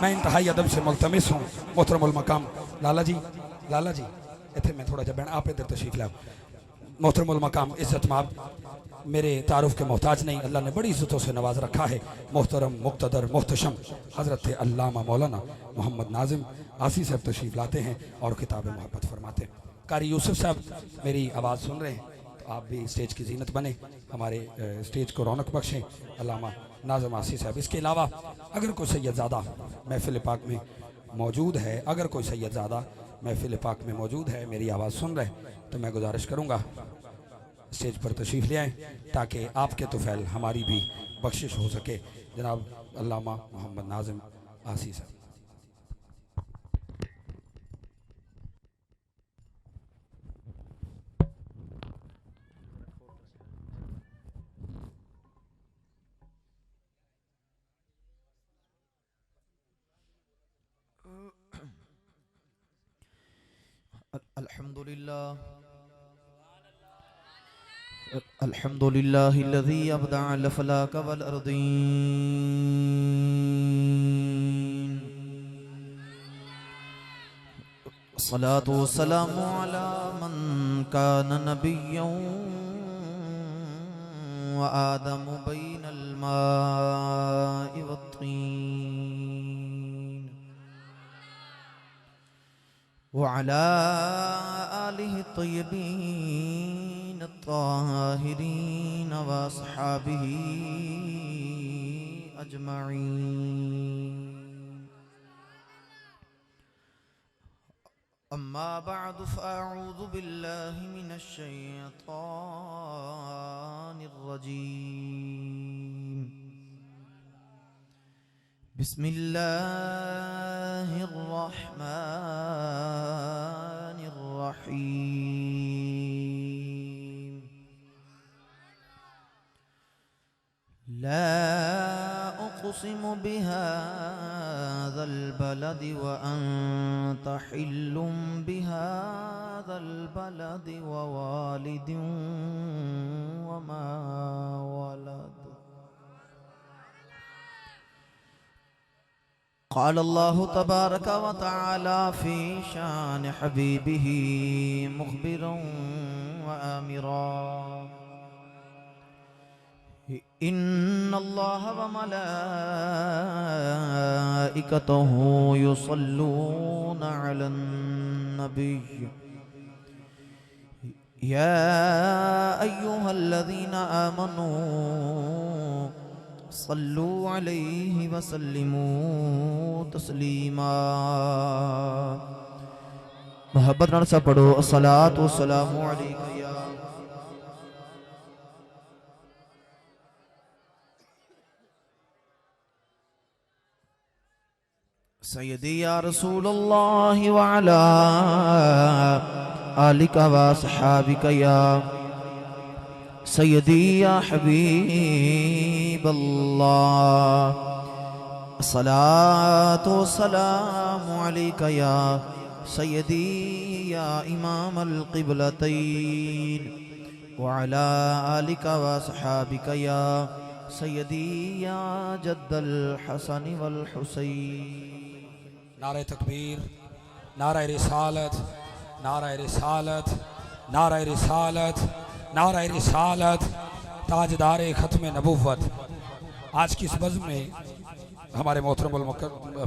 मैं इंतहाई अदब से मुल्तमिस हूँ मोहतरमुल मकाम लाला जी इतने मैं थोड़ा जा बहन आप इधर तशरीफ लाओ। मोहतरमुल मकाम इज़्ज़त माब मेरे तारुफ के मोहताज नहीं, अल्लाह ने बड़ी इज़्ज़तों से नवाज रखा है। मोहतरम मुक़्तदर मोहतशम हज़रत अल्लामा मौलाना मोहम्मद नाज़िम आसी साहब तशरीफ़ लाते हैं और किताब मोहब्बत फरमाते हैं। कारी यूसुफ साहब मेरी आवाज़ सुन रहे हैं तो आप भी स्टेज की जीनत बने, हमारे स्टेज को रौनक बख्शें। अल्लामा नाज़िम आसी साहब, इसके अलावा अगर कोई सैयदज़ादा महफ़िल पाक में मौजूद है, अगर कोई सैयदज़ादा महफ़िल पाक में मौजूद है, मेरी आवाज़ सुन रहे तो मैं गुजारिश करूँगा स्टेज पर तशरीफ़ ले आएँ ताकि आपके तुफ़ैल हमारी भी बख्शिश हो सके। जनाब अल्लामा मोहम्मद नाज़िम आसी साहब। अल्हम्दुलिल्लाहिल्लज़ी अबदअ अल-फलाक वल अर्दीन सलातु वस्सलामु अला मन कान नबिय्यन व आदमु बैनल माइ वत्तीन व अला आलिहि तय्यबीन अत्ताहिरीन व अस्हाबिही अजमईन। अम्मा बअद फ़अऊज़ु बिल्लाहि मिनश शैतानिर रजीम। बिस्मिल्लाहिर रहमानिर रहीम। ला उक़सिमु बिहाज़ल बलदि व अंत हिल्लुम बिहाज़ल बलदि व वालिदिन व मा वलद। क़ाल अल्लाहु तबारक व तआला फ़ी शान हबीबिही मुख़बिरन व आमिरा। इन्नल्लाह व मलाइकतहु युसल्लूना अलन नबिय्य या अय्युहल्लज़ीना आमनू सल्लू अलैहि व सल्लिमू तस्लीमा। मोहब्बत नाल सब पढ़ो अस्सलातु वस्सलामु अलैका या सय्यदी या रसूलल्लाह व अला आलिका व अस्हाबिका या सय्यदी या हबीबल्लाह। अस्सलातु वस्सलामु अलैका या सय्यदी या इमामल क़िबलतैन व अला आलिका व अस्हाबिका या सय्यदी या जद्दल हसन वल हुसैन। नारे तकबीर, नारा रिसालत, नारा रिसालत, नारा रिसालत, नारा रिसालत, ताजदार ख़त्म नबुव्वत। आज की इस बज़्म में हमारे मोहतरम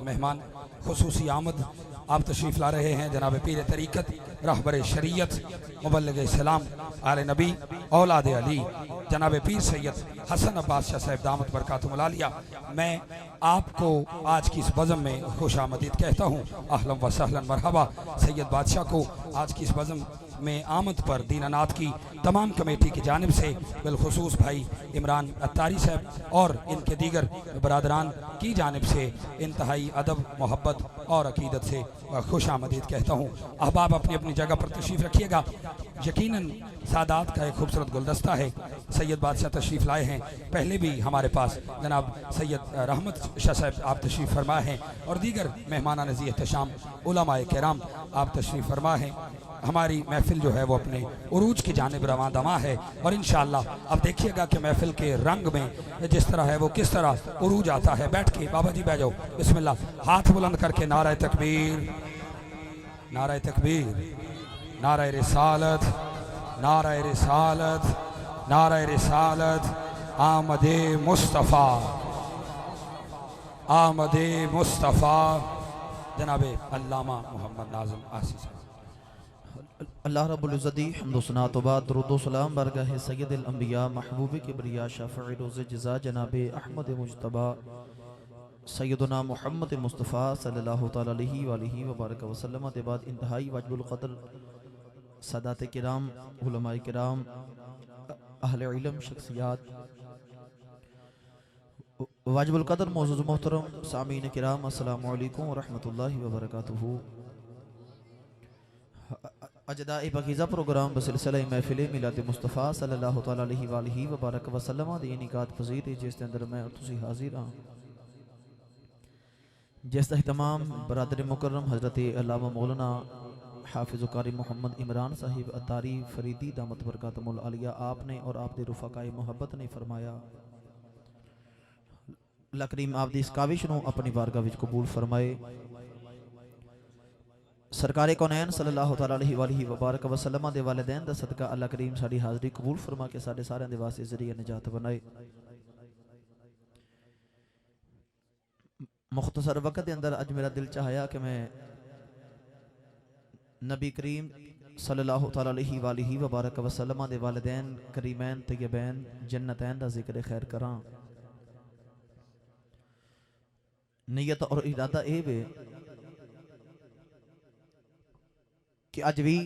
मेहमान खुसूसी आमद आप तशरीफ़ ला रहे हैं जनाब पीर तरीक़त रहबर शरीयत मुबल्लिग़ इस्लाम आले नबी औलाद अली जनाब पीर सैयद हसन अब्बास शाह साहब दामत बरकातुहुल आलिया। मैं आपको आज की इस बज़्म में खुश आमदीद कहता हूँ। अहलन व सहलन मरहबा। सैयद बादशाह को आज की इस बज़्म में आमद पर दीनानाथ की तमाम कमेटी की जानिब से बिलखुसूस भाई इमरान अत्तारी साहब और इनके दीगर बरादरान की जानिब से इंतहाई अदब मोहब्बत और अकीदत से खुश आमदीद कहता हूँ। अहबाब अपनी अपनी जगह पर तशरीफ़ रखिएगा। यकीनन सादात का एक खूबसूरत गुलदस्ता है। सैयद बादशाह तशरीफ़ लाए हैं, पहले भी हमारे पास जनाब सैयद रहमत शाह साहब आप तशरीफ़ फरमा हैं और दीगर मेहमाना नज़ी एहतशाम उलमाए किराम आप तशरीफ़ फरमा हैं। हमारी महफिल जो है वो अपने उरूज की जानिब रवां दवा है। और इंशाअल्लाह अब देखिएगा कि महफिल के रंग में जिस तरह है वो किस तरह उरूज आता है। बैठ के बाबा जी बैठ जाओ, बिस्मिल्लाह, हाथ बुलंद करके नारा तकबीर, नारा तकबीर, नारा रिसालत, नारा रिसालत, नारा रिसालत, आमदे मुस्तफ़ा, आमदे मुस्तफ़ा जनाबे अल्लामा मोहम्मद नाज़िम आसी साहब। अल्लाह रब्बुल इज़्ज़ती हम्द व सना तो बाद दुरूद व सलाम बरगाह सय्यदुल अंबिया महबूब किबरिया शाफ़िई रोज़ जज़ा जनाबे अहमद मुज्तबा सैयदना मोहम्मद मुस्तफ़ा सल्लल्लाहु तआला अलैहि व बारक वसल्लम के बाद इंतहाई वाजिबुल क़द्र सादात किराम, उलमाए किराम, अहले इल्म, शख्सियात, वाजिबुल क़द्र मौजूद मोहतरम सामीन किराम, अस्सलामु अलैकुम व रहमतुल्लाहि व बरकातुहू। अजदाए बगीज़ा प्रोग्राम बसिलसिला महफिल मिलाद मुस्तफ़ा सल्लल्लाहु तआला अलैहि व बारक वसल्लम दी निकात पज़ीर है जिस अंदर मैं और तुसी हाजिर हाँ, जिसका तमाम बरादर मुकर्रम हज़रत अल्लामा मौलाना हाफिज़ कारी मोहम्मद इमरान साहिब अतारी फरीदी दामत बरकातुहुल आलिया आपने और आपके रुफ़ाकाए मोहब्बत ने फरमाया। अल्लाह करीम आप दी इस काविश नूं अपनी बारगाह विच कबूल फरमाए। सरकारे कौनैन सल्लल्लाहु तआला अलैहि व बारक वसल्लम दे वालिदैन दा सदका अल्लाह करीम साडी हाज़री कबूल फरमा के साडे सारियां दे वास्ते ज़रिया निजात बनाए। मुख्तसर वक्त के अंदर अज मेरा दिल चाहया कि मैं नबी करीम सल्लल्लाहु तआला अलैहि व बारक वसल्लम दे वालिदैन करीमैन तय्यबैन जन्नतैन दा जिक्र खैर करां। नीयत और इरादा ए वे कि अज भी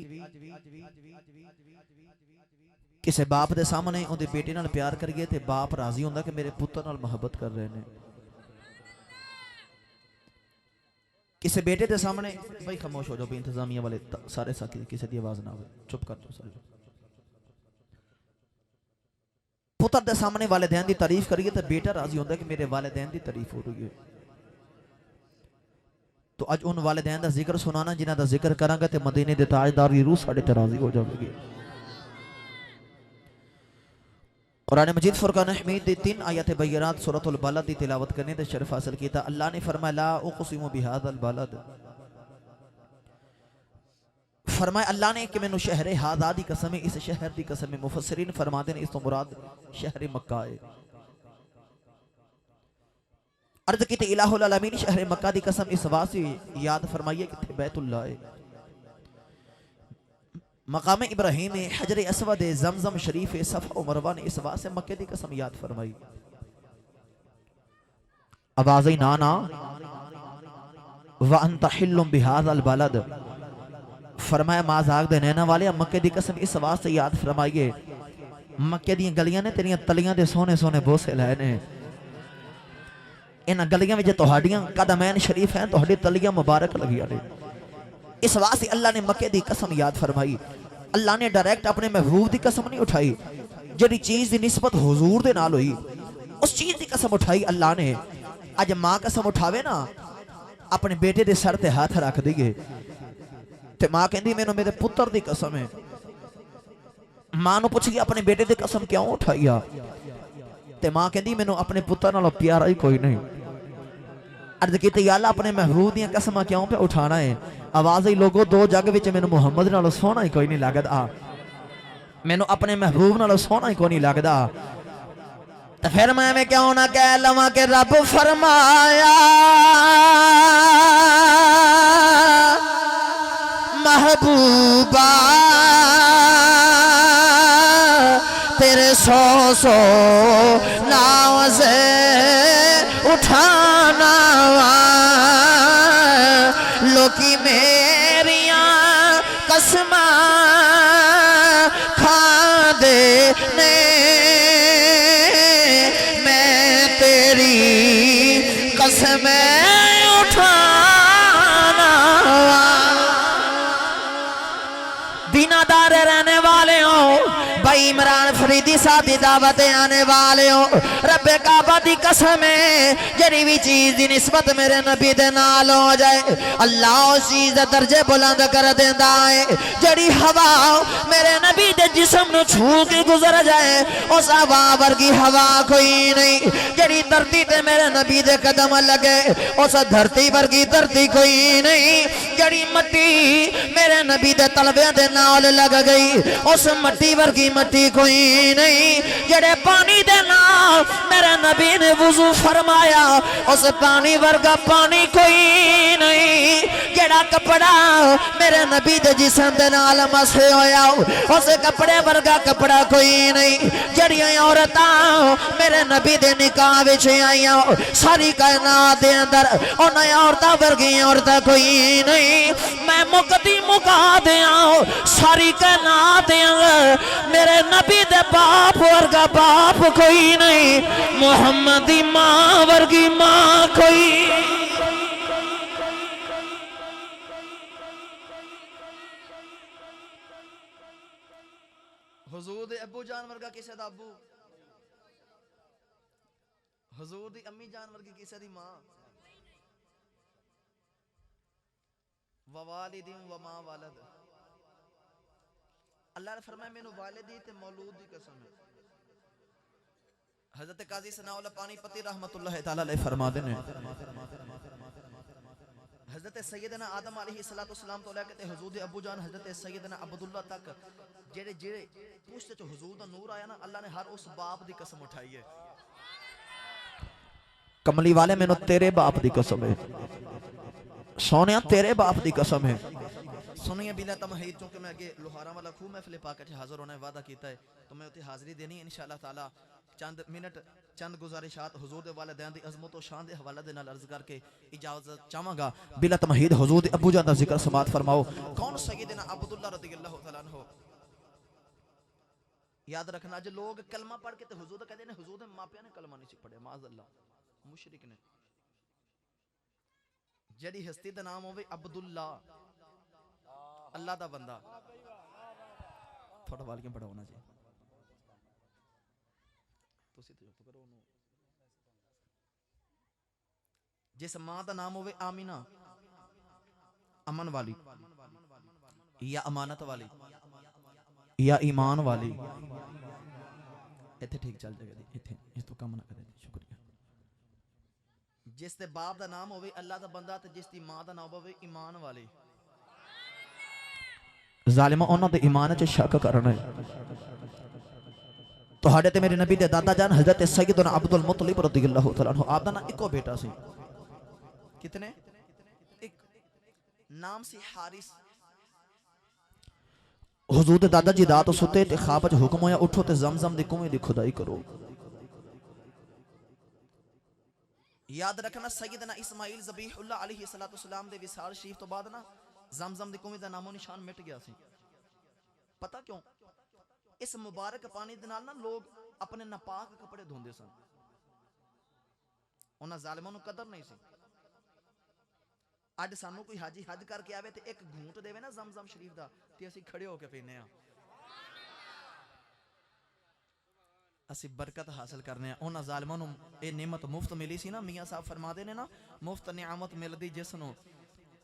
किसी बाप के सामने उहदे बेटे नाल प्यार करिए तो बाप राजी होंदा कि मेरे पुत्र नाल मोहब्बत कर रहे हैं। किसी बेटे के सामने भाई खामोश हो जाओ, भी इंतजामिया वाले सारे साथी किसी की आवाज ना हो, चुप कर दो सारे। पुत्र के सामने वालिदैन की तारीफ करिए तो बेटा राजी होंदा कि मेरे वालिदैन की तारीफ हो रही है। तो अज उन वालिदैन का जिक्र सुनाना जिन्हां दा जिक्र करांगा तो मदीने दे ताजदार की रूह साडे ते राजी हो जाएगी। कुरान मजीद फुरकान हमीद दी 3 आयत बय्यनात सूरतुल बलद दी तिलावत करने ते शर्फ हासिल किया। अल्लाह ने फरमाया ला उक़सिमु बिहाज़ल बलद, फरमाया अल्लाह ने कि मैनू शहर हाज़ा दी कसम है, इस शहर दी कसम है। मुफस्सिरीन फरमाते हैं इस तो मुराद शहर मक्का है। अर्ज़ की इलाहुल आलमीन शहर मक्का दी कसम इस वास्ते याद फरमाइए कि बैतुल्लाह है, मकाम इब्राहिम है, हजर असवद है, जमजम शरीफ है, सफ़ा और मरवा ने इस वास्ते मक्के दी कसम याद फरमाई। आवाज़ ना ना व अंत हिल्लुम बिहाज़ल बलद, फरमाया माज़ाक दे नैना वाले मक्के दी कसम इस वास्ते याद फरमाइए मक्के दी गलियां ने तेरियां तलियां दे सोने सोने बोसे लाए ने। इन गलियां में तुहाडियां कदमैन शरीफ हैं, तुहाडी तलियां मुबारक लगियां ने। इस वास्ते अल्लाह ने मक्के दी कसम याद फरमाई। अल्लाह ने डायरेक्ट अपने महबूब दी कसम नहीं उठाई, जिहड़ी चीज़ दी निस्बत हुजूर दे नाल हुई उस चीज़ दी कसम उठाई अल्लाह ने। अज माँ कसम उठावे ना अपने बेटे दे सर ते हाथ रख दईए ते माँ कहती मैनू मेरे पुत्र दी कसम है। माँ नू पुछिए अपने बेटे दी कसम क्यों उठाई आ, ते माँ कहती मैनू अपने पुत्र नालों प्यारा ही कोई नहीं। अर्ज की अल्लाह अपने महबूब दी कसम क्यों पे उठाना है। आवाज ही लोगो दो जग विच मैनू मुहम्मद नालों सोहना ही कोई नहीं लगदा, मैनू अपने महबूब नालों सोहना ही कोई नहीं लगदा। तो फिर मैं क्यों ना कह लवां कि रब फरमाया महबूबा तेरे सौ सौ नाव से उठाना लोकी मेरिया कसमा खा दे ने मैं तेरी कसम उठाना। दीनादार रहने वाले हो भाई भाई इमरान फरीदी साहब दी दावत आने वाले हो रब्बे काबा दी कसम है जड़ी भी चीज दी निस्बत मेरे नबी दे नाल हो जाए अल्लाह उस चीज दे दर्जे बुलंद कर देंदा है जड़ी हवा मेरे नबी दे जिस्म नु छू के गुजर जाए उस हवा वर्गी हवा कोई नहीं जड़ी धरती ते मेरे नबी दे कदम लगे उस धरती वर्गी धरती कोई नहीं जड़ी मट्टी मेरे नबी दे तलबे दे नाल लग गई उस मट्टी वर्गी मट्टी कोई नहीं जड़े पानी दे नाल मेरे नबी ने वुजू फरमाया उस पानी वर्गा पानी कोई नहीं जड़ा कपड़ा मेरे नबी दे जिस्म दे नाल मसे होया उस कपड़े वर्गा कपड़ा कोई नहीं जड़ियां औरतां मेरे नबी दे निकाह विच आईयां सारी कायनात दे अंदर उन्हां औरतां वर्गी औरत कोई नहीं मैं मुकदी मुका दियां सारी कायनात दे अंदर मेरे नबी दे बाप वर्गा बाप कोई नहीं मोहम्मद दी मां वर्गी मां कोई हुजूर दे अब्बू जान वर्गा किसे दा अब्बू हुजूर दी अम्मी जान वर्गी किसे दी मां ववालिदिन व मा वालद अल्लाह ने फरमाया मैनू वालिदी ते मौलूद दी कसम है हजरत काजी सनाउल्लाह पानीपती रहमतुल्लाह तआला अलैह फरमाते हैं हजरत सैयदना आदम अलैहिस्सलाम तो लेके हुजूर दे अबू जान हजरत सैयदना अब्दुल्लाह तक जेड़े जेड़े पुश्त च हुजूर दा नूर आया ना अल्लाह ने हर उस बाप दी कसम उठाई है कमली वाले मैनू तेरे बाप दी कसम है सोनिया तेरे बाप दी कसम है सुनिए बिला तमहीद चूंकि मैं आगे लोहारा वाला खूब महफिल पाक च हाजिर होने वादा कीता है तो मैं उते हाजिरी देनी इंशाअल्लाह ताला चंद मिनट चंद गुजारिशात हुजूर दे वालिदैन दी अजमत और शान दे हवाले दे नाल अर्ज करके इजाजत चाहांगा बिला तमहीद हुजूर दे अबू जान दा जिक्र समात फरमाओ कौन सैयदना अब्दुल्लाह रज़ियल्लाहु तआला अन्हु याद रखना आज लोग कलमा पढ़ के ते हुजूर दा कहदे ने हुजूर दे मापियां ने कलमा नहीं पढ़िया माअल्लाह मुशरिक ने जड़ी हस्ती दा नाम होवे अब्दुल्लाह अल्लाह दा बंदा थोड़ा वालियां बढ़ाओ ना जी तुसी तो चुप करो नु जिस मां दा नाम होवे आमीना अमन वाली या अमानत वाली या ईमान वाली इत्थे ठीक चल जाएगा इत्थे इस तो कम ना करे शुक्रिया जिस दे बाप दा नाम होवे अल्लाह दा बंदा ते जिस दी मां दा नाम होवे ईमान वाली जालिमा उन्हां दे ईमान च शक करना है तुहाडे ते मेरे नबी दे दादा जान हजरत सैयदना अब्दुल मुत्तलिब रज़ियल्लाहु तआला अन्हु आप दा ना इको बेटा सी कितने एक नाम सी हारिस हुजूर दे दादा जी रात सुते ते ख्वाब च हुक्म होया उठो ते ज़मज़म दी कुएं दी खुदाई करो याद रखना सैयदना इस्माइल ज़बीहुल्लाह अलैहिस्सलाम दे विसाल शरीफ तो बाद ना ज़मज़म दी कुएं दा नामो निशान मिट गया सी पता क्यों इस मुबारक पानी दे नाल ना लोग अपने नापाक कपड़े धोंदे सन उन्हां ज़ालिमां नूं कदर नहीं सी अज सानू कोई हाजी हज करके आवे ते एक घूंट देवे ना ज़मज़म शरीफ दा ते असीं खड़े होके पीने आ असीं बरकत हासिल करने उन्हां ज़ालिमां नूं ये नेमत मुफ्त मिली सी ना मियां साहब फरमाते ने ना मुफ्त नियामत मिलदी जिस नूं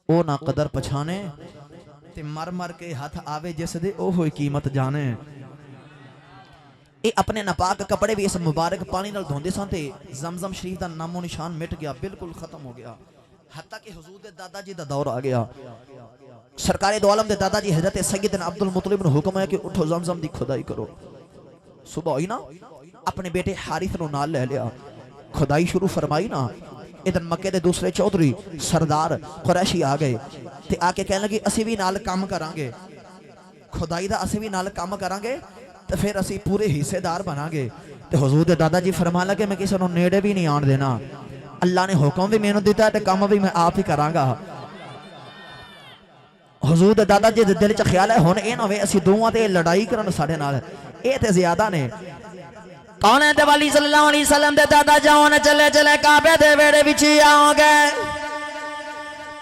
ओ ना कदर पछाने ते मर मर के हाथ आवे जिस दे ओ होई कीमत जाने ये अपने नापाक कपड़े भी इस मुबारक पानी नाल धोंदे सन ते ज़मज़म शरीफ दा नामो निशान मिट गया बिल्कुल खत्म हो गया हत्ता कि हुजूर दे दादाजी दा दौर आ गया सरकारे दो आलम दे दादाजी हजरत सैयदना अब्दुल मुत्तलिब ने हुक्म है कि उठो ज़मज़म दी खुदाई करो सुबह हुई ना अपने बेटे हारिस नु नाल ले लिया खुदाई शुरू फरमाई ना इधर मक्के दे दूसरे चौधरी सरदार कुरैशी आ गए ते आके कहने लगे असी भी नाल काम करांगे खुदाई दा असी भी नाल काम करांगे ते फिर असी पूरे हिस्सेदार बनांगे ते हुजूर दे दादाजी फरमान लगे मैं किसी नूं नेड़े भी नहीं आण देना अल्लाह ने हुक्म भी मैनूं दिता ते काम भी मैं आप ही करांगा हुजूर दे दादाजी दे दिल च ख्याल है हुण इह ना होवे असी दोवां ते लड़ाई करन साडे नाल इह ते ज़्यादा ने कौन है ते वली सल्लल्लाहु अलैहि वसल्लम दे दादा जान चले चले काबे दे वेड़े विच आओ गए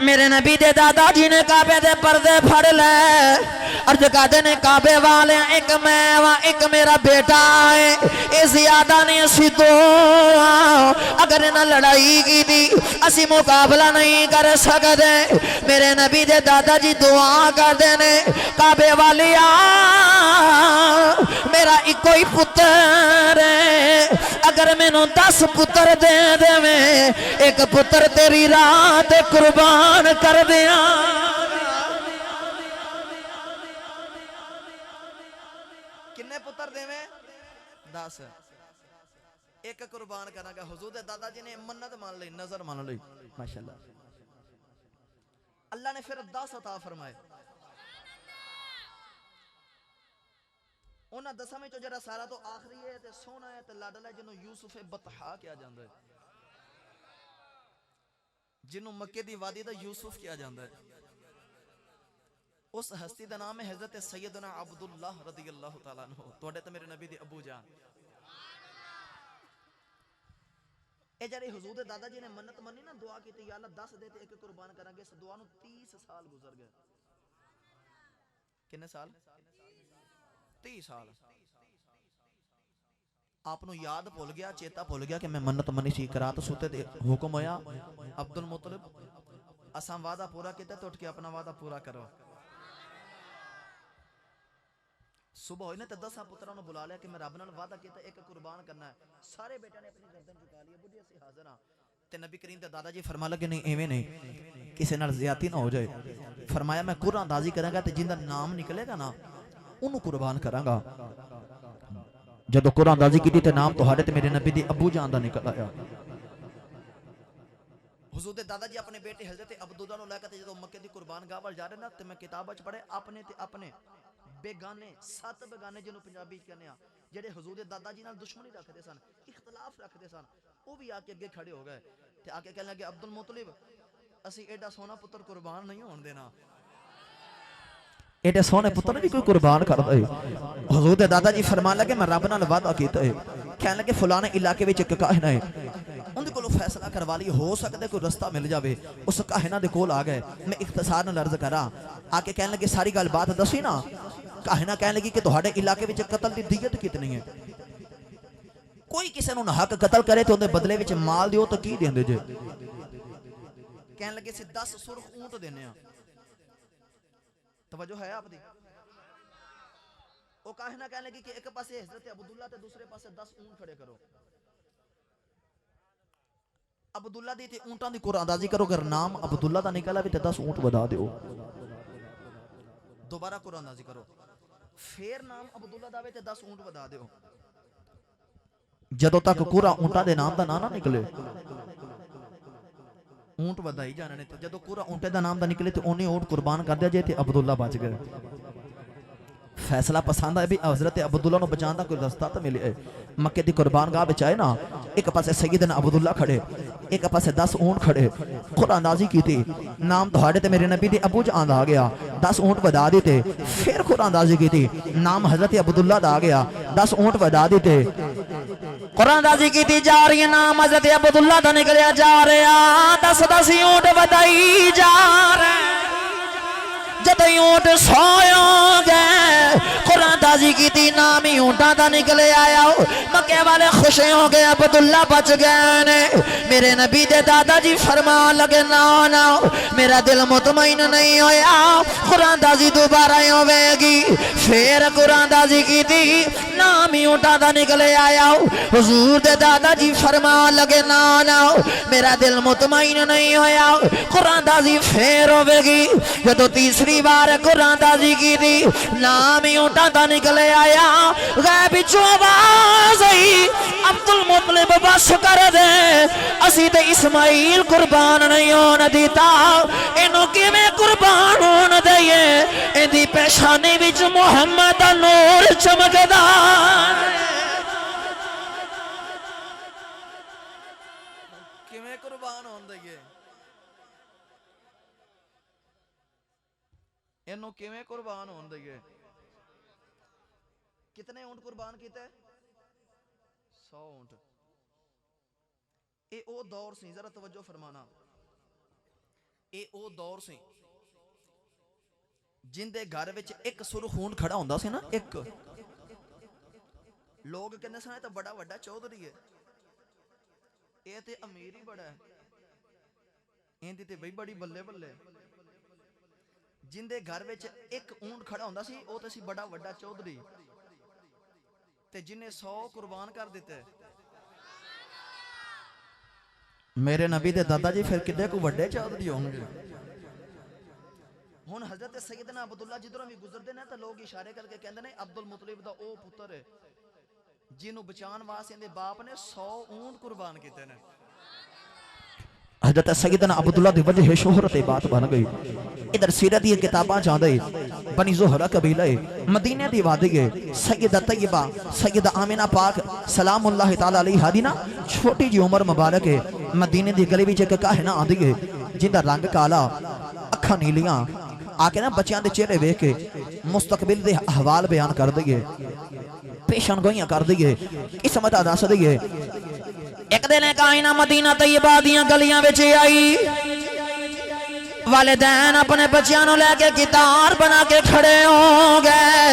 मेरे नबी दे दादा जी ने काबे दे पर्दे फड़ ले अर्ज करते ने काबे वाले एक मैं वा एक मेरा बेटा है, ये ज्यादा नहीं असी दो, अगर इन्हें लड़ाई की थी असी मुकाबला नहीं कर सकते। मेरे नबी दे दादाजी दुआ करते ने काबे वालिया मेरा इको ही पुत्र है, अगर मैनू 10 पुत्र दे देवे एक पुत्र तेरी राह ते कुर्बान कर दिया। किन्ने पुत्र देवे 10, एक कुर्बान करांगा। हुजूर दे दादाजी ने मन्नत मान ली, नजर मान ली, माशाअल्लाह। अल्लाह ने फिर 10 अता फरमाए। उन्हां 10 में जरा सारा तो आखिरी है ते सोना है ते लाडला है, जिन्हों यूसुफ बतहा किया जाता है, जिन्हों मक्के दी वादी दा यूसुफ किया जाता है। उस हस्ती का नाम है हजरत सैयदना अब्दुल्लाह रज़ियल्लाहु तआला अन्हु, तुहाडे ते मेरे नबी दे अबू जान। ए जरे हुजूर दे दादा जी ने मन्नत मनी ना, दुआ की या अल्लाह 10 दे ते एक कुर्बान करांगे। इस दुआ नूं 30 साल गुजर गए। कितने साल? 30 साल। आपनों याद भुल गया, चेता भुल गया कि मैं मन्नत मनी सी। करात सुते ते हुक्म होया अब्दुल मुतलिब असां वादा पूरा किया तो उठ के अपना वादा पूरा करो। सुबह होई ना ते 10 पुत्रां नूं बुला लिया कि मैं रब नाल वादा किया एक कुर्बान करना है। सारे बेटियां ने अपनी गर्दन झुका ली, बुढ़ी असीं हाज़िर हां। ते नबी करीम दे दादा जी फरमा लगे नहीं एवें नहीं, किसी नाल ज़्यादती ना हो जाए। फरमाया मैं कुरान अंदाज़ी करांगा ते जिंदा नाम निकलेगा ना उन्होंने कुर्बान करांगा। जदों कुरान अंदाज़ी की ते नाम तुहाडे ते मेरे नबी दी अबू जान दा निकल आया। हुजूर दे दादा जी अपने बेटे हजरत अब्दुल्लाह नूं लेकर जदों मक्के दी कुर्बान गाह वल जा रहे ना, ते मैं किताब च पढ़े अपने ते अपने बेगाने 7 बेगाने जिन्हों पंजाबी कहने आ, जेडे हुजूर दे दादा जी नाल दुश्मनी रखते सन, इख्तलाफ रखते सन, वो भी आके अगे खड़े हो गए ते आके कहने लगे अब्दुल मुतलिब असी एडा सोना पुत्र कुर्बान नहीं होने देना। एडे सोने पुत्र भी कोई कुर्बान कर दे। हुजूर दे दादा जी फरमान लगे मैं रब नाल वादा कीता है, कहने लगे फलाने इलाके विच एक काहिना है, उनके कोलों फैसला करवा ली, हो सकता कोई रास्ता मिल जाए। उस काहिना दे कोल आ गए, मैं इख्तिसार नाल अर्ज करा। आके कहने लगे सारी गल बात दसी ना। काहिना कहने लगी कि तुहाडे इलाके विच कतल दी दीयत कितनी है? कोई किसी नूं हक कतल करे तो उहदे बदले विच माल दिओ तो की देंदे जे? कहने लगे सी 10 सुर्ख ऊंट देने आ। तवज्जो है आपदी? वो काहिना कहने लगी कि एक पासे हजरत अब्दुल्ला ते दूसरे पासे 10 ऊंट खड़े करो। अब्दुल्ला दी ते ऊंटां दी कुरान अंदाज़ी करो, अगर नाम अब्दुल्ला दा निकला भी ते 10 ऊंट बधा दिओ। दोबारा कुरान अंदाज़ी करो, फिर नाम अब्दुल्ला दा वे ते 10 ऊंट बधा दिओ। जदों तक कुरा ऊंटां दे नाम दा ना निकले ऊंट वधाई जाने ने। तो जदों पूरा ऊंटे दा नाम दा निकले तो उन्हें ऊंट कुर्बान कर दिया जे ते अब्दुल्ला बच गए। फैसला पसंद है भी हजरत अब्दुल्ला नूं बचाने दा कोई रास्ता तो मिले। मक्के दी कुर्बान गाह विच आए ना, एक पासे सैयदना अब्दुल्ला खड़े, एक पासे 10 ऊंट खड़े। कुरान अंदाज़ी कीती, नाम तुहाडे ते मेरे नबी दे अबू जान दा आ गया, 10 ऊंट वधा दिते। फिर कुरान अंदाज़ी कीती, नाम हजरत अब्दुल्ला दा आ गया, 10 ऊंट वधा दिते। कुरान अंदाज़ी कीती जा रही है, नाम हजरत अब्दुल्ला दा निकलिया जा रहा, 10 ऊंट वधाई जा रहे। जब ऊंट सोयोगे कुरान अंदाज़ी की नाम ही ऊंटा का निकले आया। मक्के वाले खुश हो गए, अब्दुल्ला बच गए ने। मेरे नबी दे दादाजी फरमान लगे ना ना मेरा दिल मुतमईन नहीं होया, कुरान अंदाज़ी दोबारा होवेगी। फिर कुरान अंदाज़ी की थी, नाम ही ऊंटा का निकले आया। हुजूर दे दादाजी फरमान लगे ना ना मेरा दिल मुतमईन नहीं होया, कुरान अंदाज़ी फिर होवेगी। जदों तीसरी बार कुरान अंदाज़ी की थी, नाम ही ऊंटा का निकले आया। गैब विचों आवाज़ आई, अब्दुल मुतलिब बस कर दे, असी ते इस्माइल कुर्बान नहीं होने दिता, इनू किवें कुर्बान होने दईए? इहदी पेशानी विच मुहम्मद दा नूर चमकदा। किवें कुर्बान होने दईए? इनू किवें कुर्बान होने दईए? कितने ऊंट कुर्बान किए? 100 ऊंट। ये ओ दौर सी, जरा तवज्जो फरमाना, ये ओ दौर सी जिंदे घर विच एक सुरखून खड़ा हुंदा सी ना, एक लोग कहंदे सन तो बड़ा वड्डा चौधरी है, ये ते अमीर ही बड़ा है, इहदी ते बई बड़ी बल्ले बल्ले। जिंदे घर विच एक ऊंट खड़ा हुंदा सी वो तो सी बड़ा वड्डा चौधरी, ते जिन्हें 100 कुर्बान कर दिते। मेरे नबी दे दादा जी फिर किड्डे को वड्डे चौधरी होंगे। हुण हजरत सैयदना अब्दुल्ला जिधरों भी गुजरते हैं तो लोग इशारे करके कहते हैं अब्दुल मुतलिब दा ओ पुत्र है जिन्हों बचाने वास्ते इहदे बाप ने 100 ऊंट कुर्बान किए ने। हजरत सैयदना अब्दुल्ला दी वजह शोहरत बात बन गई। इधर सीरत दी किताबां चांदे बनी ज़ोहरा कबीला है, मदीने दी वादी है, सैयदा तैयबा सैयदा आमिना पाक सलामुल्लाह तआला अलैहा दी ना छोटी जी उम्र मुबारक है। मदीने दी गली विच एक काहिना आंदी है जिंदा रंग काला, अखां नीलियां, आके ना बच्चों के चेहरे वेख के मुस्तकबिल दे अहवाल बयान कर दिए, पेशन गोइयां कर दिए, किस्मत दस दिए। एक दिन काइना मदीना तैयबा दियां गलियां विच आई, वालिदैन अपने बच्चों को लेके कितार बना के खड़े हो गए।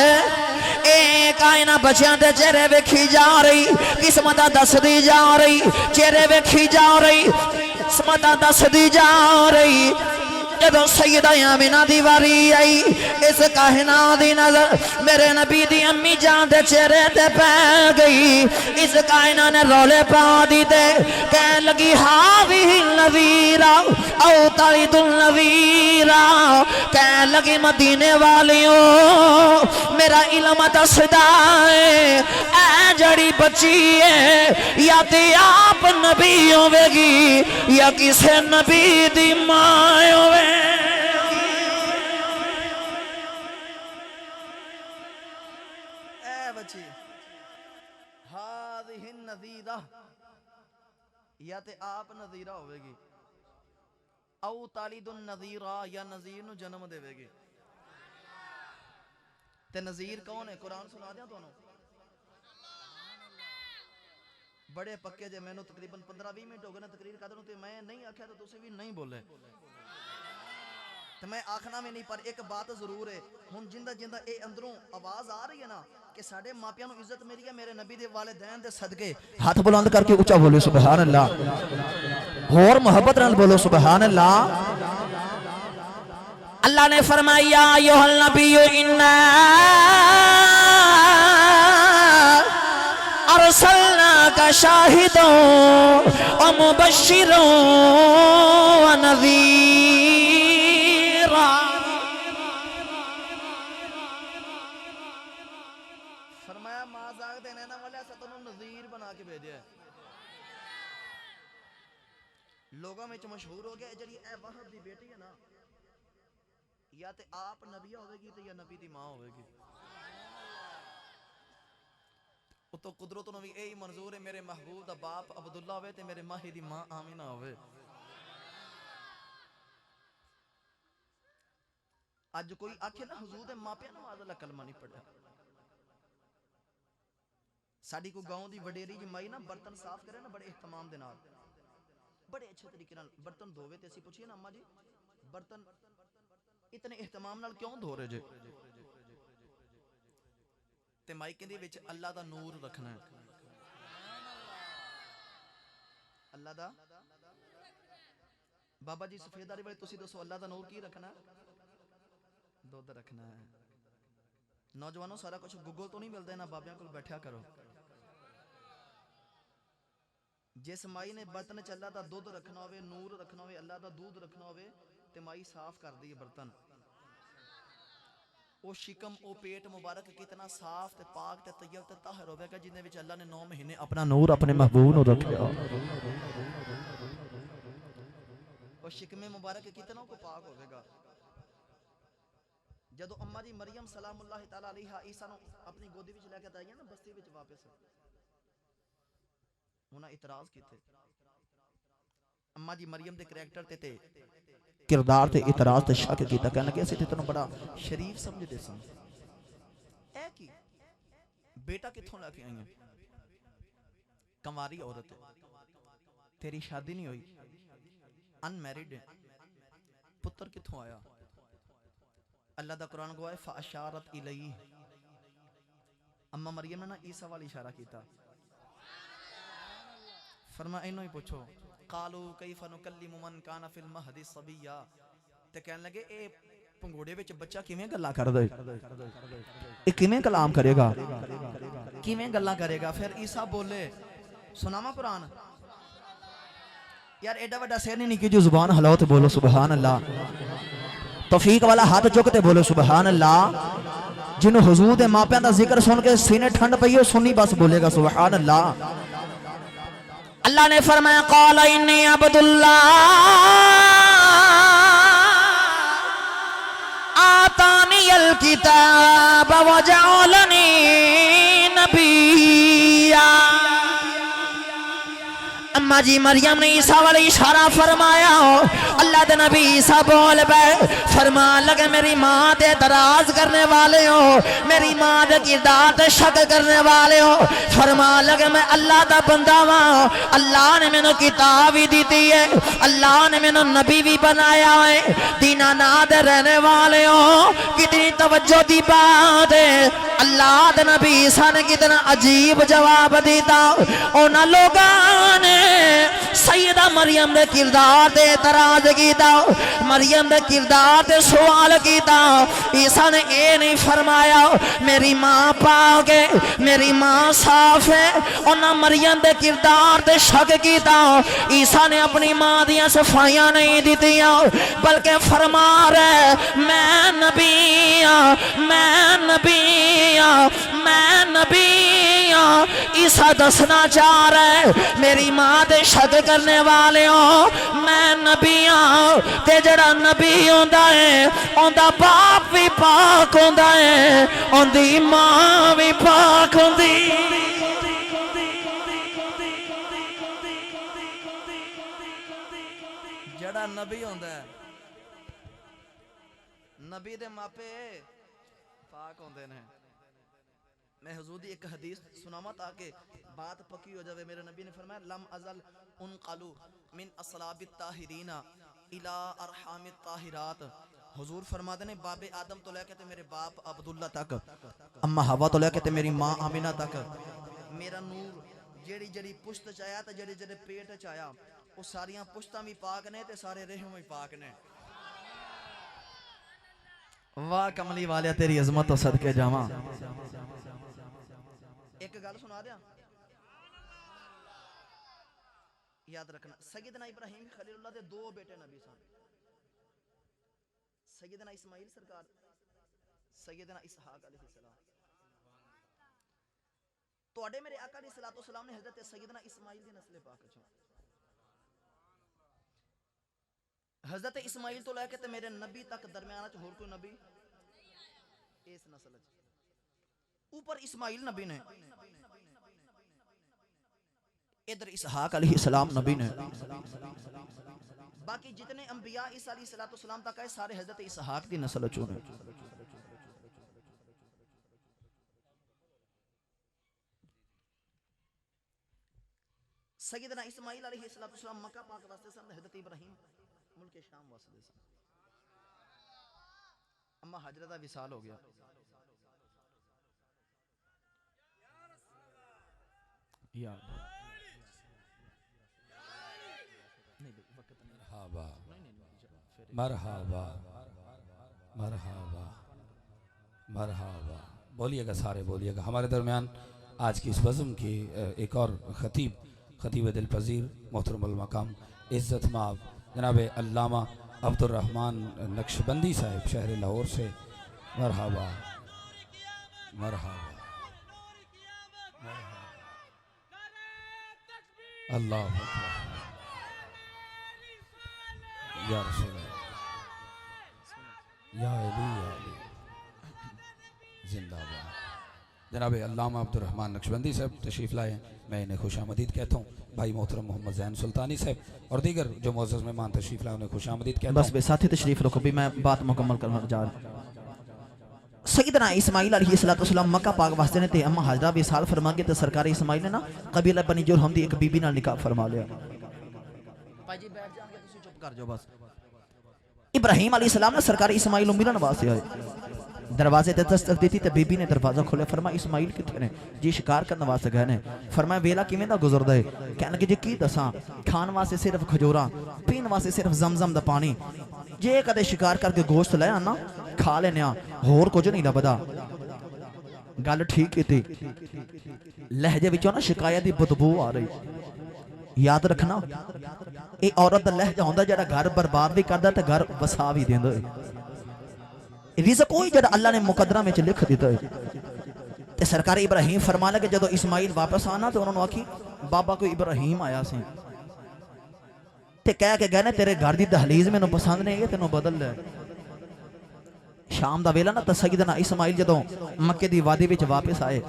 कायना बच्चों के चेहरे वेखी जा रही, किस्मत दसदी जा रही, चेहरे वेखी जा रही, किस्मत दसदी जा रही। जदों सैयदा आमिना दी वारी आई, इस काहिना दी नजर मेरे नबी दी अम्मी जान दे चेहरे ते पै गई। इस काहिना ने रौले पा दी ते कह लगी हाज़िही नज़ीरा औ तालिदुल नज़ीरा, कह लगी मदीने वालियों मेरा इल्म दसदा है ऐ जड़ी बच्ची है या ते आप नबी होवेगी या किसे नबी दी मां होवे। बच्ची हाज़िही नज़ीरा या ते आप नज़ीरा होवेगी औ तालिदुन नज़ीरा या नज़ीर नु जन्म देवेगी। ते नज़ीर कौन है? कुरान सुना दिया तुहानू बड़े पक्के जे, मैनू तकरीबन 15-20 मिनट हो गए ना तकरीर करदे नूं ते मैं नहीं आख्या तो तुसीं भी नहीं बोले ते मैं आखना भी नहीं, पर एक बात जरूर है हुण जिंदा जिंदा ये अंदरों आवाज आ रही है ना कि साडे मापियां नूं इज्जत मिली है मेरे नबी दे वालिदैन दे सदके, हाथ बुलंद करके ऊंचा बोलो सुभान अल्लाह, और मोहब्बत नाल बोलो सुभान अल्लाह। अल्लाह ने फरमाया अय्युहल नबिय्यु इन्ना अरसलनाका शाहिदों व मुबश्शिरों व नज़ीरा। फरमाया माज़ाग दे नैना वाले असां तैनूं नज़ीर बना के भेजा है। लोगों में मशहूर हो गया जी ए वहब दी बेटी है ना, या ते आप नबिया होवेगी ते या नबी दी मां होवेगी। तो कुदरत नूं भी यही मंजूर है मेरे महबूब दा बाप अब्दुल्ला होवे ते मेरे माही दी मां आमिना होवे। अज कोई आखे ना हुजूर दे मापियां ने माज़अल्लाह कलमा नहीं पढ़िया। साडी को गांव दी वडेरी जी माई ना बर्तन साफ करे ना बड़े एहतमाम दे नाल, बड़े अच्छे तरीके नाल बर्तन धोवे ते असीं पुछिए ना अम्मा जी बर्तन इतने एहतमाम नाल क्यों धो रहे जे? ते माई कहंदी विच अल्लाह दा नूर रखना है, अल्लाह दा। बाबा जी सफेदारी वाले तुसी दसो अल्लाह दा नूर की रखना? दुध रखना है। नौजवानों सारा कुछ गूगल तो नहीं मिलता, ना बाबियां कोल बैठा करो। जिस माई ने बर्तन च अल्लाह दा दुध रखना होवे, नूर रखना होवे, अल्लाह दा दूध रखना होवे ते माई साफ कर दी बर्तन। ओ शिकम ओ पेट मुबारक कितना साफ ते पाक ते तय्यब ते ताहिर होवेगा जिन्ने विच अल्लाह ने 9 महीने अपना नूर अपने महबूब नु रखया। ओ शिकमे मुबारक कितना को पाक होवेगा। जदों अम्मा जी मरियम सलामुल्लाह तआला अलैहा ईसा नु अपनी गोदी विच लेके आई ना बस्ती विच वापस, उन्हां इतराज कीते। अम्मा जी मरियम दे करैक्टर ते किरदार ते इतराज ते शक कीता, कहन लगे असीं ते तैनूं बड़ा शरीफ समझदे सन, ऐ की बेटा कित्थों लेके आई है? कंवारी औरत है, तेरी शादी नहीं हुई, अनमैरिड है, पुत्र कित्थों आया? अल्लाह दा कुरान गवाह है फ़अशारत इलैहि अम्मा मरियम ने ना ईसा वाल इशारा किया फरमा इन्हों ही पूछो कालू कैफ़ नुकल्लिमु मन काना फिल महदी सबिया ते कहने लगे ए पंगोड़े विच बच्चा किवें गल्लां करदा ए किवें कलाम करेगा किवें गल्लां करेगा फिर ईसा बोले सुनावा कुरान यार एडा वड्डा सिर नहीं निकी जो जुबान हलाओ ते बोलो सुभान अल्लाह तौफीक वाला हाथ चुकते बोलो सुभान अल्लाह जिन्हों हुजूर दे मापियां दा जिक्र सुन के सीने ठंड पई हो सुनी बस बोलेगा सुभान अल्लाह अल्लाह ने फरमाया क़ाल इन्नी अब्दुल्लाह आतानियल किताब व जअलनी नबिय्या अम्मा जी मरियम ने ईसा वाले इशारा फरमाया अल्लाह के नबी ईसा बोल पे फरमा लगे मेरी माँ ते दराज करने वाले हो मेरी माँ के किरदार ते शक करने वाले हो फरमा लगे मैं अल्लाह का बंदा वां अल्लाह ने मैनू किताब भी दी है अल्लाह ने मैनू नबी भी बनाया है दीनानाथ रहने वाले हो कितनी तवज्जो दी बात है अल्लाह के नबी ईसा ने कितना अजीब जवाब दिता उन्हां लोगां ने सैयदा मरियम ने किरदार दे तराज कीता मरियम ने किरदार दे सवाल कीता ईसा ने ये नहीं फरमाया मेरी माँ पाओगे मेरी माँ साफ है उन्हें मरियम दे किरदार दे शक कीता ईसा ने अपनी माँ दियां सफाइयां नहीं दितियां बल्कि फरमा रहे मैं नबी ईसा दसना चाह रहे मेरी माँ दे शक करने वाले हो मैं नबी हाँ ते जड़ा नबी होंदा है उनका बाप भी पाक होंदा है उनकी माँ भी पाक होंदी जड़ा नबी होंदा है नबी दे मापे पाक होंदे ने मैं हुजूर दी एक हदीस सुनावा ताकि बात पक्की हो जाए मेरे नबी ने फरमाया लम अजल उनक़लु मिन असलाबित ताहिरीना इला अरहामित ताहिरात हुजूर फरमाते ने बाबे आदम तो लेके ते मेरे बाप अब्दुल्ला तक अम्मा हवा तो लेके ते मेरी माँ आमिना तक मेरा नूर जेड़ी जेड़ी पुश्त च आया ते जेड़े जेड़े पेट च आया वो सारियां पुश्तां भी पाक ने ते सारे रहम भी पाक ने वाह कमली वाले तेरी अजमत तो सदके जावा एक गल सुना दिया याद रखना सैयदना इब्राहिम खलीलुल्लाह दे दो बेटे नबी सन सैयदना इस्माइल सरकार सैयदना इसहाक अलैहिस्सलाम तोड़े मेरे आका अलैहिस्सलातु वस्सलाम ने हजरत सैयदना इस्माइल दी नस्ल पाक चो हजरत इस्माइल तो लेके ते मेरे नबी तक दरमियान च होर कोई नबी इस नस्ल च ऊपर इस्माइल नबी ने इधर इसहाक अलैहिस्सलाम नबी ने बाकी जितने अंबिया ईसा अलैहिस्सलाम तक आए सारे हजरत इसहाक की नस्ल चो ने सैयदना इस्माइल अलैहिस्सलाम मक्का पाक वास्ते सन हजरत इब्राहिम मुल्क शाम वास्ते सन अम्मा हजरा दा विसाल हो गया यार मरहबा मरहबा मरहबा बोलिएगा सारे बोलिएगा हमारे दरमियान आज की इस बज़्म की एक और खतीब दिल पज़ीर मोहतरम मकाम इज़्ज़त माब जनाब अल्लामा अब्दुर्रहमान नक्शबंदी साहिब शहर लाहौर से मरहबा मरहबा अल्लाह या रसूल या अली जिंदाबाद जनाब अल्लामा अब्दुर्रहमान नक्शबंदी साहब तशरीफ़ लाए हैं मैं इन्हें खुशामदीद कहता हूँ भाई मोहतरम मोहम्मद ज़ैन सुल्तानी साहब और दीगर जो मोअज़्ज़ज़ मेहमान तशरीफ़ लाए उन्हें खुशामदीद कहता हूँ। बस बेसाथी तशरीफ़ रखो भी मैं बात मुकम्मल करना जा रहा सैयदना इस्माइल अलैहिस्सलाम मक्का पाक वास्ते ने ते अम्मा हाजरा भी साल फरमा के ते सरकार इस्माइल ने ना कबीला बनी जुरहम दी एक बीबी नाल निकाह फरमा लिया भाई जी बैठ जाओगे तुसी चुप कर जाओ बस इब्राहिम अलैहिस्सलाम ने सरकार इस्माइल मिलन वास्ते आए दरवाजे ते दस्तक दी थी ते बीबी ने दरवाजा खोलिया। फरमाया इस्माइल किथे ने? जी शिकार करने वास्ते गए ने। फरमाया वेला किवें दा गुजरदा है? कहने लगे जी की दसां, खान वास्ते सिर्फ खजूरा, पीन वास्ते सिर्फ जमजम दा पानी, जे कदे शिकार करके गोश्त ले आना खा लेने, होर कुछ नहीं लभदा। गल ठीक की, लहजे विचों ना शिकायत की बदबू आ रही। याद रखना ये औरत का लहजा होंदा जेड़ा घर बर्बाद भी करदा ते घर वसा भी देंदा है। रिज़्क कोई जेड़ा अल्लाह ने मुकद्दरा में लिख दिता है। ते सरकार इब्राहिम फरमा लगे जदों इस्माइल वापस आना तो उन्होंने आखी बाबा कोई इब्राहिम आया सी ते कह के गए ने तेरे घर की दहलीज मैनू पसंद नहीं है, तेनों बदल ले। शाम का वेला ना तो सईदना इस्माइल जदों मक्के की वादी विच वापस आए,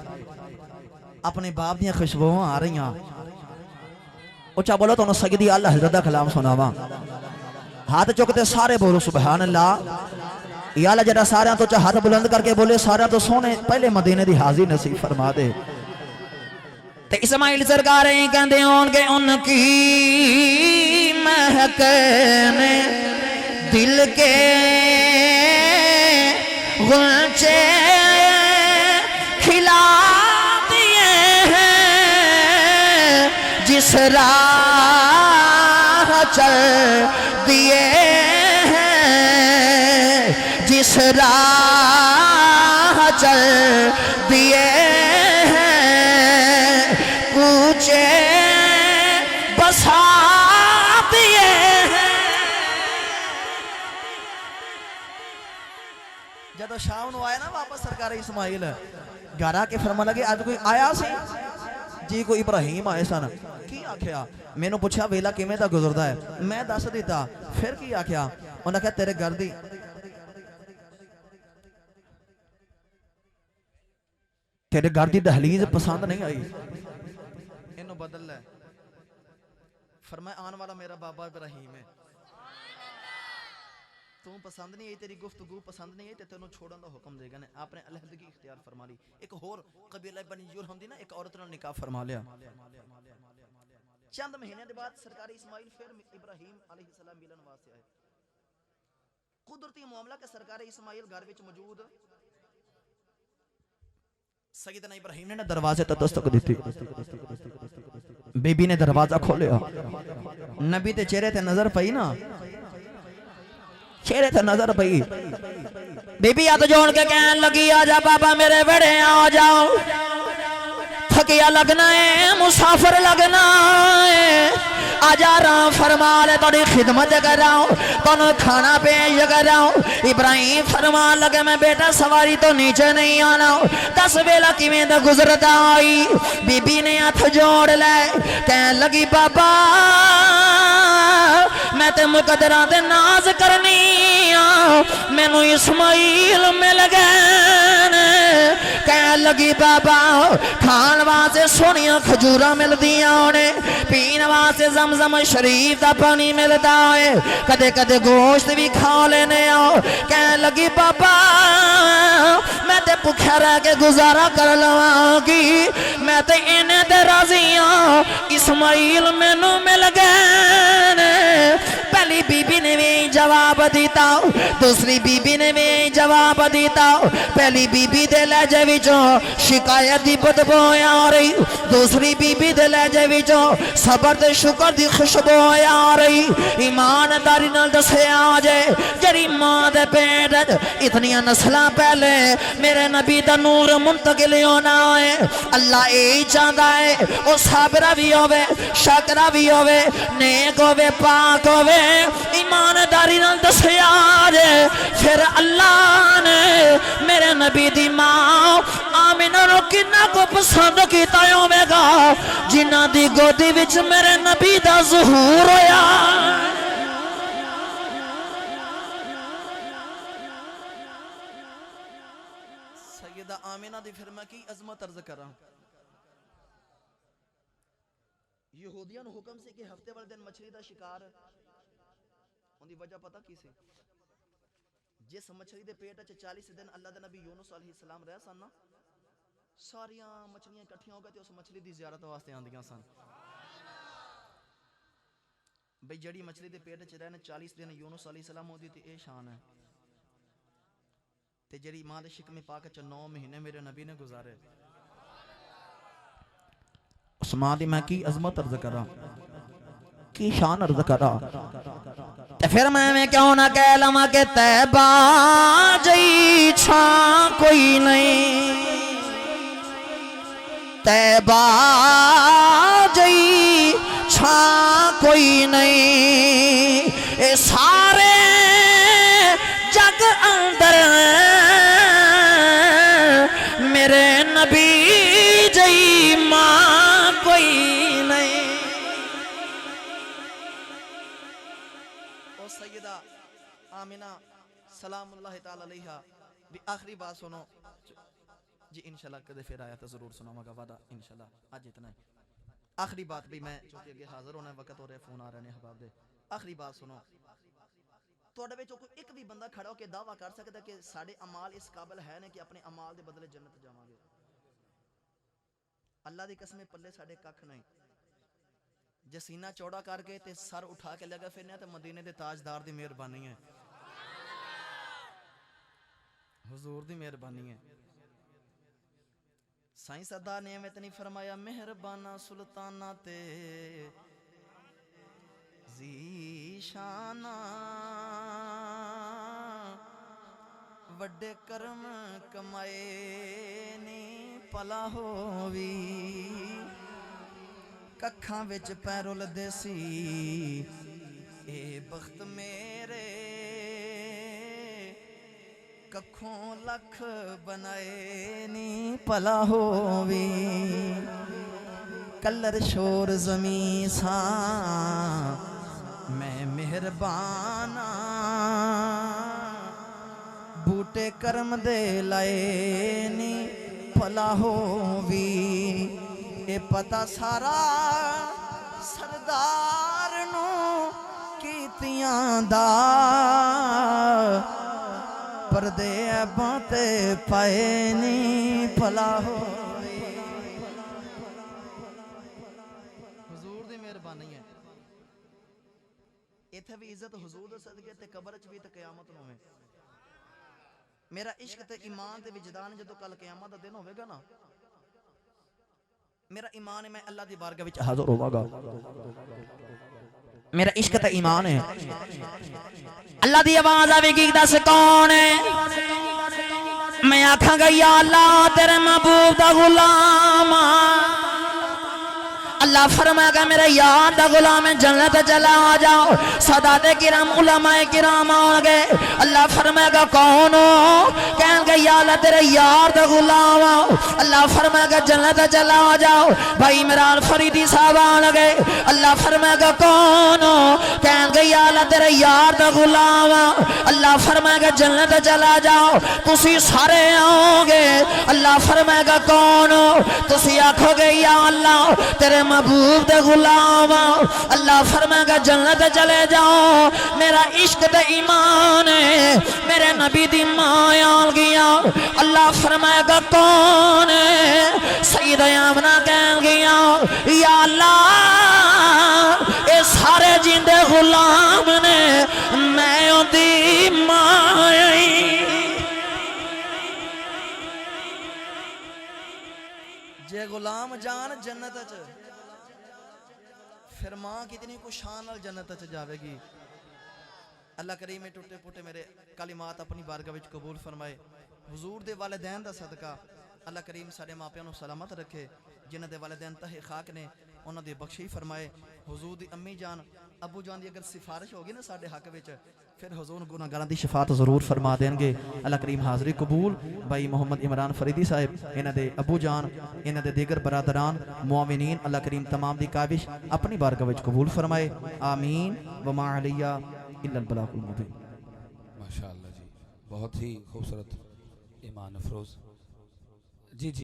अपने बाप दी खुशबुआं आ रही, उच्चा बोलो तो सईदी आला हज़रत दा कलाम सुनावा। हाथ चुकते सारे बोलो सुभान अल्लाह। याला जरा सारे तो हाथ बुलंद करके बोले सारे तो सोने पहले मदीने दी हाजिर नसीब फरमा दे। ते इस्माइल सरकार कहते होंगे उनकी महक ने दिल के गुलचे खिला दिए हैं, जिस राह चल दिए हैं, जिस राह चल दिए हैं, कूचे बसा दिए हैं। जब शाम को आया ना वापस सरकार इस्माइल घर आके फरमा लगे आज कोई आया सी जी, कोई इब्राहिम आए सन। की आख्या? मैनू पूछा वेला किवें दा गुजरदा है, मैं दस दिता। फिर की आख्या? उन्हें कहा तेरे घर दी तेरे घर की दहलीज पसंद नहीं आई, इन्हों बदल ले। फरमाया आने वाला मेरा बाबा इब्राहिम है, तू पसंद नहीं आई, तेरी गुफ्तगू पसंद नहीं आई तो तेनों छोड़न का हुक्म देगा ने। आपने अलहदगी इख्तियार फरमा ली। एक होर कबीला बनी जुरहम दी ना एक औरत नाल निकाह फरमा लिया। चंद महीने के बाद सरकार इस्माइल फिर इब्राहिम अलैहिस्सलाम मिलन वास्ते आए। कुदरती मामला के सरकार इस्माइल घर विच मौजूद सईदना इब्राहिम ने दरवाजे तक दस्तक दी। बीबी ने दरवाजा खोलिया, नबी ते चेहरे ते नजर पई ना, चेहरे ते नजर पई। बीबी हाथ जोड़ के कहन लगी आजा बाबा मेरे बड़े आ जाओ, थकिया लगना है, मुसाफिर लगना है, आजा राम फरमा ले, थोड़ी खिदमत कराओ, तुम खाना पेश कराओ। इब्राहिम फरमा लगे मैं बेटा सवारी तो नीचे नहीं आना, 10 वेला किवें दा गुजरदा आई। बीबी ने हाथ जोड़ ले कहन लगी बाबा मैं ते मुकद्दरा दे नाज करनी आ, मैनू इस्माइल मिल गए। कहन लगी बाबा खान वास्ते सोनिया खजूरा मिलदियां ने, पीन वास्ते जमजम शरीफ दा पानी मिलता है, कदे कदे गोश्त भी खा लेने आओ। कहन लगी बाबा मैं ते भुखा रह के गुजारा कर लवांगी, मैं ते इन्हें ते राजी हाँ, इस्माइल मैनू मिल गए। पहली बीबी ने भी जवाब दिता, दूसरी बीबी ने भी जवाब दिता। पहली बीबी दे लहजे विचों शिकायत दी बदबू आ रही, दूसरी बीबी दे लहजे विचों सबर ते शुक्र दी खुशबू आ रही। ईमानदारी नाल दस्सिया जे जड़ी मां दे पेट इतनियां नस्लां पहले मेरे नबी दा नूर मुंतकिल होना है। अल्लाह यही चाहता है वो साबरा भी होवे, शाकरा भी होवे, नेक होवे, पाक होवे। ईमानदारी नाल दस्सिया जे फिर अल्लाह ने मेरे नबी दी मां आमिना नु किन्ना को पसंद कीता होवेगा, जिन्हां दी गोदी विच मेरे नबी दा ज़ुहूर होया। सैयदा आमिना दी फिर मैं की अजमत अर्ज करा। यहूदियों नु हुक्म से कि हफ्ते वाले दिन मछली दा शिकार, उनकी वजह पता की सी? जिस मछली दे पेट च 40 दिन अल्लाह दे नबी यूनुस अलैहिस्सलाम रह सन ना, सारियां मछलियां इकट्ठियां हो गए ते उस मछली दी ज़ियारत वास्ते आंदियां सन। भाई जड़ी मछली दे पेट च रहने 40 दिन यूनुस अलैहिस्सलाम होदी ते ए शान है। ते जेरी मां दे शिकमे पाक च 9 महीने मेरे नबी ने गुजारे, उस मां दी मैं की अजमत अर्ज करा, की शान अर्ज करा। ते फिर मैं क्यों ना कह लवा के तैबा जई छा कोई नहीं, तैबा जई छा कोई नहीं, ए सारे जग अंदर मेरे नबी जई मां कोई नहीं। ओ सैयदा आमिना सलामुल्लाह तआला अलैहा भी आखिरी बात सुनो जी, इंशाल्लाह कदे फिर आया तो जरूर सुनाऊंगा, वादा इंशाल्लाह। आज इतना ही, आखिरी बात भी मैं चूंकि अगे हाजिर होना वक्त हो रहा है, फोन आ रहे हैं हबाब दे। आखिरी बात सुनो, ਤੁਹਾਡੇ ਵਿੱਚੋਂ ਕੋਈ ਇੱਕ ਵੀ ਬੰਦਾ ਖੜਾ ਹੋ ਕੇ ਦਾਅਵਾ ਕਰ ਸਕਦਾ ਕਿ ਸਾਡੇ ਅਮਾਲ ਇਸ ਕਾਬਿਲ ਹੈ ਨੇ ਕਿ ਆਪਣੇ ਅਮਾਲ ਦੇ ਬਦਲੇ ਜੰਨਤ ਜਾਵਾਂਗੇ? ਅੱਲਾ ਦੀ ਕਸਮ ਪੱਲੇ ਸਾਡੇ ਕੱਖ ਨਹੀਂ। ਜੇ ਸੀਨਾ ਚੌੜਾ ਕਰਕੇ ਤੇ ਸਰ ਉਠਾ ਕੇ ਲਗਾ ਫਿਰਨੇ ਤੇ ਮਦੀਨੇ ਦੇ ਤਾਜਦਾਰ ਦੀ ਮਿਹਰਬਾਨੀ ਹੈ, हुजूर दी मेहरबानी है। साईं सदा ने इतनी फरमाया मेहरबाना सुल्ताना ते ज़ीशाना, वड्डे कर्म कमाए नी भला होवी, कखां विच पैरोल देसी ए बख्त मेरे, कखों लख बनाए नी भला होवी, कलर शोर जमी सा मैं मेहरबाना, बूटे कर्म दे लाए नी भला होवी, ए पता सारा सरदार नू कीतियां दा, परदे बाते पाए नी भला हो। हुजूर दी मेहरबानी है। इत्थे भी इज्जत हुजूर दे सदके ते कब्र च भी ते क़यामत नूं है। मेरा इश्क ते ईमान ते विजदान जदों कल क़यामत दा दिन होवेगा ना, मेरा ईमान है मैं अल्लाह दी बारगाह विच हाज़िर होवांगा। मेरा इश्क ते ईमान है। अल्लाह दी आवाज आवेगी, दस कौन है? मैं आखांगा या अल्लाह तेरे महबूब दा गुलाम। अल्लाह फरमाएगा मेरे यार दा गुलाम है, जन्नत चला आ जाओ। सदाते किराम उलमाए किराम आओगे। अल्लाह फरमाएगा कौन हो? कहेंगे या अल्लाह तेरे यार दा गुलाम आओ। अल्लाह फरमाएगा जन्नत चला आ जाओ। भाई इमरान फरीदी साहब आओगे। अल्लाह फरमाएगा कौन हो? कहेंगे या अल्लाह तेरे यार दा गुलाम आओ। अल्लाह फरमाएगा जन्नत चला जाओ। तुसी सारे आओगे। अल्लाह फरमाएगा कौन हो? तुसी आखोगे या अल्लाह तेरे महबूब दे गुलाम। अल्लाह फरमाएगा जन्नत चले जाओ। मेरा इश्क ते ईमान है, मेरे नबी दी मां आ गया। अल्लाह फरमाएगा कौन है? सईद आमना कह गया या अल्लाह ये सारे जिंदे गुलाम ने, मैं उदी मां। जे गुलाम जान जन्नत च, फिर मां कितनी को शान नाल जन्नत च जावेगी। अल्लाह करीम में टुटे पुटे मेरे कलिमात अपनी बारगाह विच कबूल फरमाए। हुजूर दे वालिदैन दा सदका अल्लाह करीम साडे मापियां नूं सलामत रखे। जिन्हां दे वालिदैन तहे खाक ने उन्हां दी बख्शी फरमाए। हुजूर दी अम्मी जान अबू जान दी अगर सिफारिश होगी ना साडे हक विच, फिर हुजूर गुनाहगारां दी शफाअत जरूर फरमा देंगे। अल्लाह करीम हाज़री कबूल। भाई मोहम्मद इमरान फरीदी साहिब, इन्हां दे अबू जान, इन्हां दे दीगर बरादरान मुआविनीन, अल्लाह करीम तमाम दी काविश अपनी बारगाह विच कबूल फरमाए। आमीन व मा अलैया इल्लल बलागुल मुबीन। माशाअल्लाह जी, बहुत ही खूबसूरत ईमान अफरोज जी।